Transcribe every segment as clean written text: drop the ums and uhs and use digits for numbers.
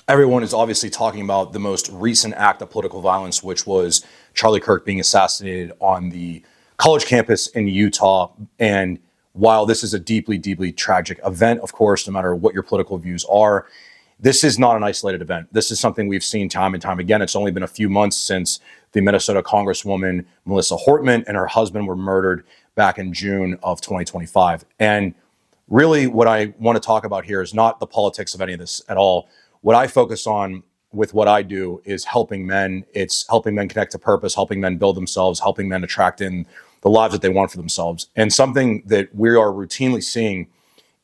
everyone is obviously talking about the most recent act of political violence, which was Charlie Kirk being assassinated on the college campus in Utah. And while this is a deeply, deeply tragic event, of course, no matter what your political views are, this is not an isolated event. This is something we've seen time and time again. It's only been a few months since the Minnesota Congresswoman Melissa Hortman and her husband were murdered back in June of 2025. And really, what I want to talk about here is not the politics of any of this at all. What I focus on with what I do is helping men. It's helping men connect to purpose, helping men build themselves, helping men attract in the lives that they want for themselves. And something that we are routinely seeing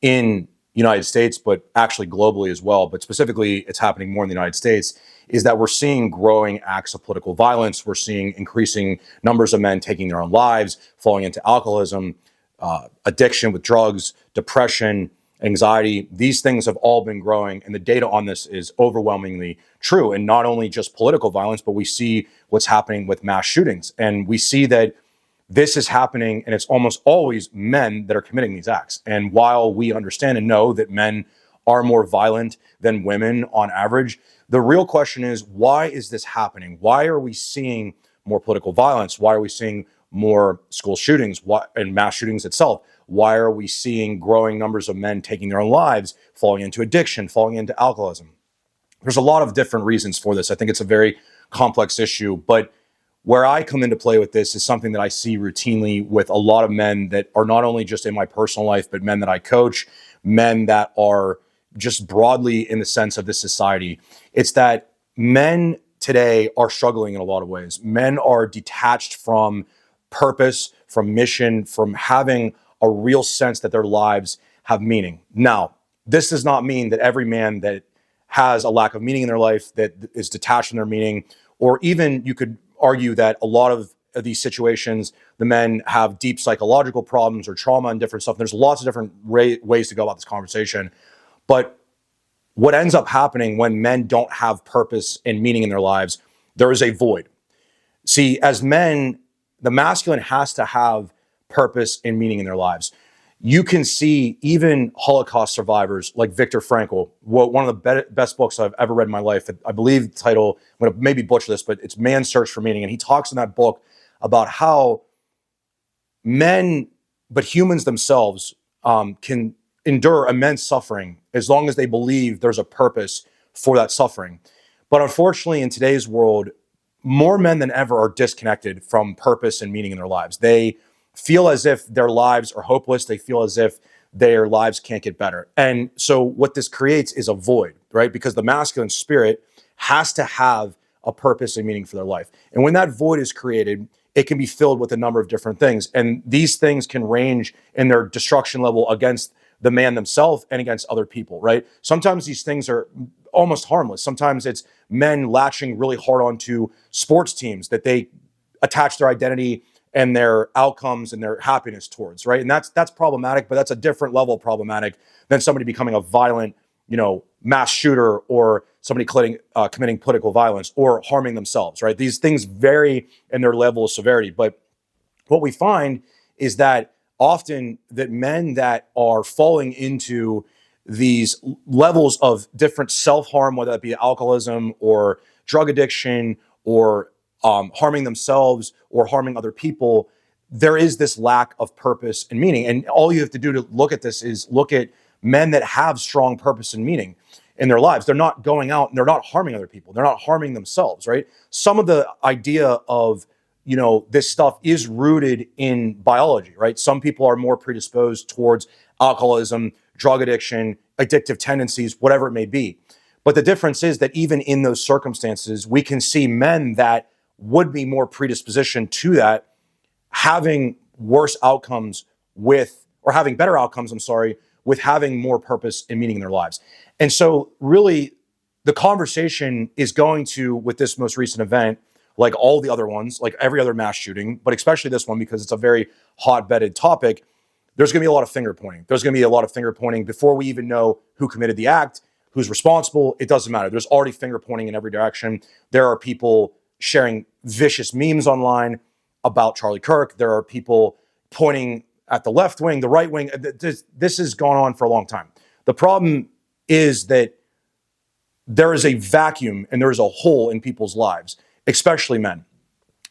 in United States, but actually globally as well, but specifically it's happening more in the United States, is that we're seeing growing acts of political violence. We're seeing increasing numbers of men taking their own lives, falling into alcoholism, addiction with drugs, depression, anxiety. These things have all been growing, and the data on this is overwhelmingly true. And not only just political violence, but we see what's happening with mass shootings. And we see that this is happening, and it's almost always men that are committing these acts. And while we understand and know that men are more violent than women on average, the real question is, why is this happening? Why are we seeing more political violence? Why are we seeing more school shootings and mass shootings itself? Why are we seeing growing numbers of men taking their own lives, falling into addiction, falling into alcoholism? There's a lot of different reasons for this. I think it's a very complex issue, but where I come into play with this is something that I see routinely with a lot of men that are not only just in my personal life, but men that I coach, men that are just broadly in the sense of this society. It's that men today are struggling in a lot of ways. Men are detached from purpose, from mission, from having a real sense that their lives have meaning. Now, this does not mean that every man that has a lack of meaning in their life, that is detached from their meaning, or even you could argue that a lot of these situations, the men have deep psychological problems or trauma and different stuff. There's lots of different ways to go about this conversation. But what ends up happening when men don't have purpose and meaning in their lives, there is a void. See, as men, the masculine has to have purpose and meaning in their lives. You can see even Holocaust survivors like Viktor Frankl, one of the best books I've ever read in my life. I believe the title, I'm going to maybe butcher this, but it's Man's Search for Meaning. And he talks in that book about how men, but humans themselves, can endure immense suffering as long as they believe there's a purpose for that suffering. But unfortunately, in today's world, more men than ever are disconnected from purpose and meaning in their lives. They feel as if their lives are hopeless. They feel as if their lives can't get better. And so what this creates is a void, right? Because the masculine spirit has to have a purpose and meaning for their life. And when that void is created, it can be filled with a number of different things. And these things can range in their destruction level against the man themselves and against other people, right? Sometimes these things are almost harmless. Sometimes it's men latching really hard onto sports teams that they attach their identity and their outcomes and their happiness towards, right? And that's problematic, but that's a different level of problematic than somebody becoming a violent, mass shooter, or somebody committing political violence or harming themselves, right? These things vary in their level of severity. But what we find is that often that men that are falling into these levels of different self-harm, whether that be alcoholism or drug addiction or harming themselves or harming other people, there is this lack of purpose and meaning. And all you have to do to look at this is look at men that have strong purpose and meaning in their lives. They're not going out and they're not harming other people. They're not harming themselves, right? Some of the idea of, this stuff is rooted in biology, right? Some people are more predisposed towards alcoholism, drug addiction, addictive tendencies, whatever it may be. But the difference is that even in those circumstances, we can see men that would be more predisposition to that having worse outcomes or having better outcomes, with having more purpose and meaning in their lives. And so really the conversation is going to, with this most recent event, like all the other ones, like every other mass shooting, but especially this one, because it's a very hot-bedded topic, there's going to be a lot of finger pointing. There's going to be a lot of finger pointing before we even know who committed the act, who's responsible. It doesn't matter. There's already finger pointing in every direction. There are people sharing vicious memes online about Charlie Kirk. There are people pointing at the left wing, the right wing. This has gone on for a long time. The problem is that there is a vacuum and there is a hole in people's lives, especially men,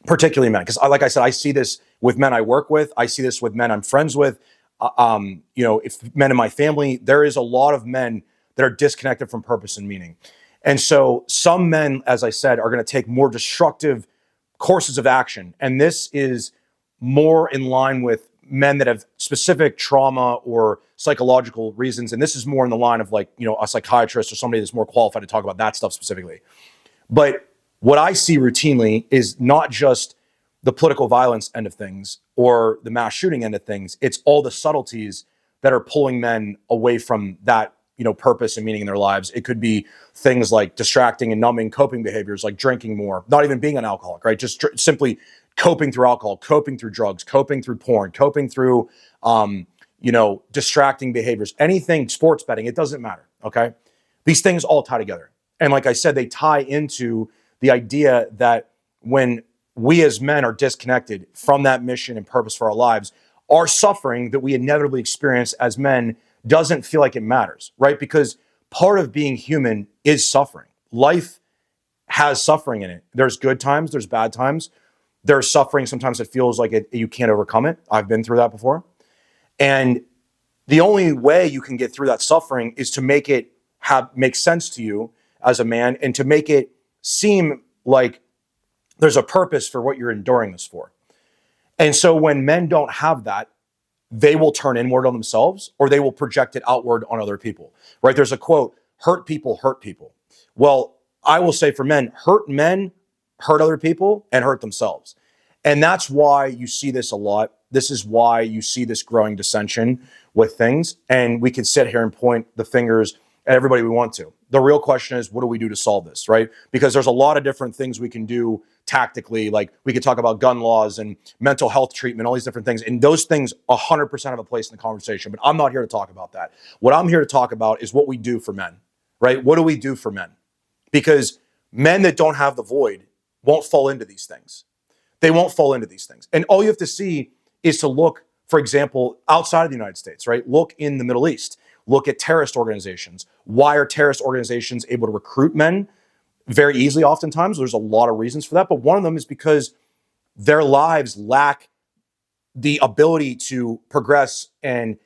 particularly men. Because like I said, I see this with men I work with. I see this with men I'm friends with. If men in my family, there is a lot of men that are disconnected from purpose and meaning. And so some men, as I said, are going to take more destructive courses of action. And this is more in line with men that have specific trauma or psychological reasons. And this is more in the line of a psychiatrist or somebody that's more qualified to talk about that stuff specifically. But what I see routinely is not just the political violence end of things or the mass shooting end of things. It's all the subtleties that are pulling men away from that, purpose and meaning in their lives. It could be things like distracting and numbing coping behaviors, like drinking more, not even being an alcoholic, right? Just simply coping through alcohol, coping through drugs, coping through porn, coping through, distracting behaviors, anything, sports betting, it doesn't matter, okay? These things all tie together. And like I said, they tie into the idea that when we as men are disconnected from that mission and purpose for our lives, our suffering that we inevitably experience as men doesn't feel like it matters, right? Because part of being human is suffering. Life has suffering in it. There's good times, there's bad times. There's suffering. Sometimes it feels like you can't overcome it. I've been through that before. And the only way you can get through that suffering is to make it make sense to you as a man and to make it seem like there's a purpose for what you're enduring this for. And so when men don't have that, they will turn inward on themselves or they will project it outward on other people, right? There's a quote, hurt people hurt people. Well, I will say for men hurt other people and hurt themselves. And that's why you see this a lot. This is why you see this growing dissension with things. And we can sit here and point the fingers at everybody we want to. The real question is, what do we do to solve this, right? Because there's a lot of different things we can do tactically. Like we could talk about gun laws and mental health treatment, all these different things. And those things 100% have a place in the conversation, but I'm not here to talk about that. What I'm here to talk about is what we do for men, right? What do we do for men? Because men that don't have the void won't fall into these things. They won't fall into these things. And all you have to see is to look, for example, outside of the United States, right? Look in the Middle East. Look at terrorist organizations. Why are terrorist organizations able to recruit men very easily oftentimes? There's a lot of reasons for that, but one of them is because their lives lack the ability to progress and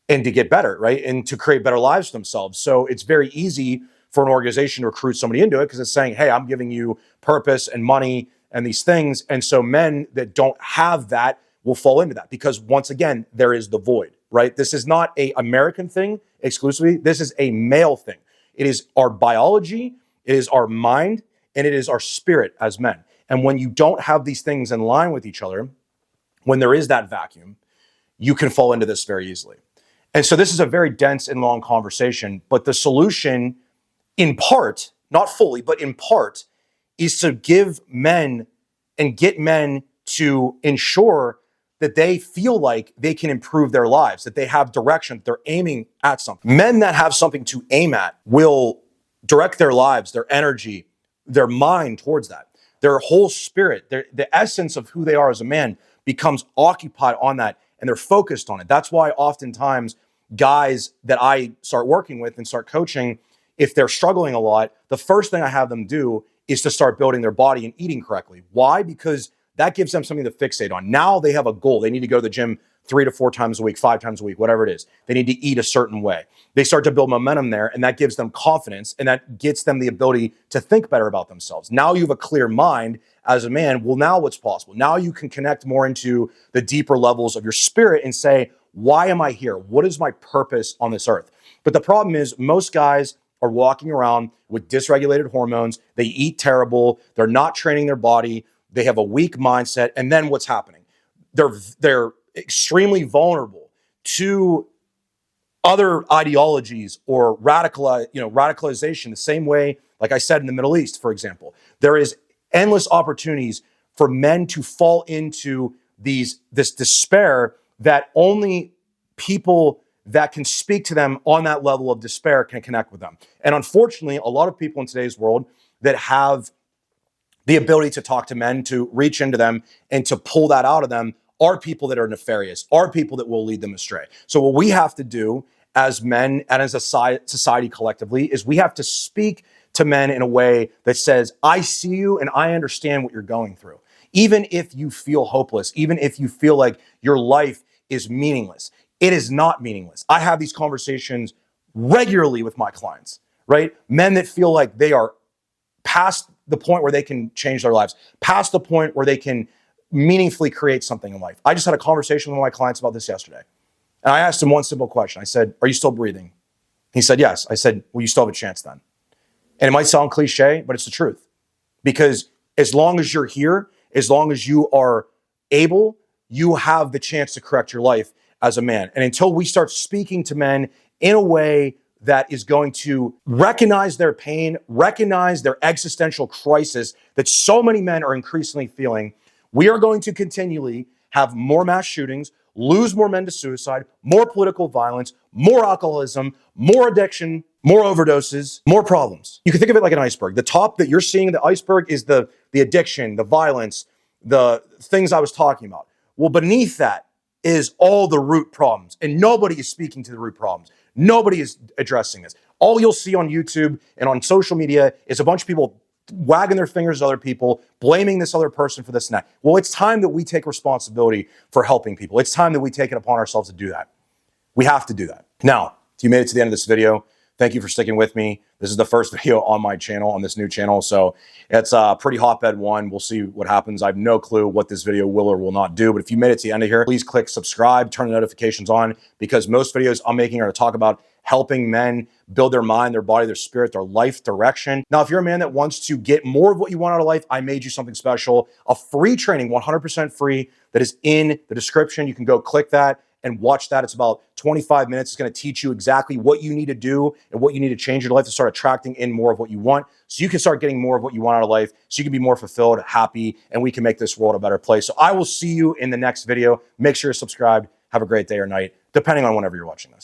to get better, right? And to create better lives for themselves. So it's very easy for an organization to recruit somebody into it because it's saying, hey, I'm giving you purpose and money and these things. And so men that don't have that will fall into that because once again, there is the void, right? This is not a American thing exclusively. This is a male thing. It is our biology, it is our mind, and it is our spirit as men. And when you don't have these things in line with each other, when there is that vacuum, you can fall into this very easily. And so this is a very dense and long conversation, but the solution in part, not fully, but in part, is to give men and get men to ensure that they feel like they can improve their lives, that they have direction, that they're aiming at something. Men that have something to aim at will direct their lives, their energy, their mind towards that. Their whole spirit, the essence of who they are as a man becomes occupied on that and they're focused on it. That's why oftentimes guys that I start working with and start coaching, if they're struggling a lot, the first thing I have them do is to start building their body and eating correctly. Why? Because that gives them something to fixate on. Now they have a goal. They need to go to the gym 3 to 4 times a week, 5 times a week, whatever it is. They need to eat a certain way. They start to build momentum there, and that gives them confidence, and that gets them the ability to think better about themselves. Now you have a clear mind as a man. Well, now what's possible? Now you can connect more into the deeper levels of your spirit and say, why am I here? What is my purpose on this earth? But the problem is most guys are walking around with dysregulated hormones. They eat terrible. They're not training their body. They have a weak mindset. And then what's happening? They're extremely vulnerable to other ideologies or radicalization the same way, like I said, in the Middle East, for example. There is endless opportunities for men to fall into this despair that only people that can speak to them on that level of despair can connect with them. And unfortunately, a lot of people in today's world that have the ability to talk to men, to reach into them and to pull that out of them are people that are nefarious, are people that will lead them astray. So what we have to do as men and as a society collectively is we have to speak to men in a way that says, I see you and I understand what you're going through. Even if you feel hopeless, even if you feel like your life is meaningless, it is not meaningless. I have these conversations regularly with my clients, right? Men that feel like they are past the point where they can change their lives, past the point where they can meaningfully create something in life. I just had a conversation with one of my clients about this yesterday. And I asked him one simple question. I said, are you still breathing? He said, yes. I said, well, you still have a chance then. And it might sound cliche, but it's the truth. Because as long as you're here, as long as you are able, you have the chance to correct your life as a man. And until we start speaking to men in a way that is going to recognize their pain, recognize their existential crisis that so many men are increasingly feeling, we are going to continually have more mass shootings, lose more men to suicide, more political violence, more alcoholism, more addiction, more overdoses, more problems. You can think of it like an iceberg. The top that you're seeing, the iceberg, is the addiction, the violence, the things I was talking about. Well, beneath that is all the root problems, and nobody is speaking to the root problems. Nobody is addressing this. All you'll see on YouTube and on social media is a bunch of people wagging their fingers at other people, blaming this other person for this and that. Well, it's time that we take responsibility for helping people. It's time that we take it upon ourselves to do that. We have to do that. Now, if you made it to the end of this video, thank you for sticking with me. This is the first video on my channel, on this new channel. So it's a pretty hotbed one. We'll see what happens. I have no clue what this video will or will not do. But if you made it to the end of here, please click subscribe, turn the notifications on, because most videos I'm making are to talk about helping men build their mind, their body, their spirit, their life direction. Now, if you're a man that wants to get more of what you want out of life, I made you something special, a free training, 100% free, that is in the description. You can go click that and watch that. It's about 25 minutes. It's going to teach you exactly what you need to do and what you need to change in your life to start attracting in more of what you want, so you can start getting more of what you want out of life, so you can be more fulfilled, happy, and we can make this world a better place. So I will see you in the next video. Make sure you're subscribed. Have a great day or night, depending on whenever you're watching this.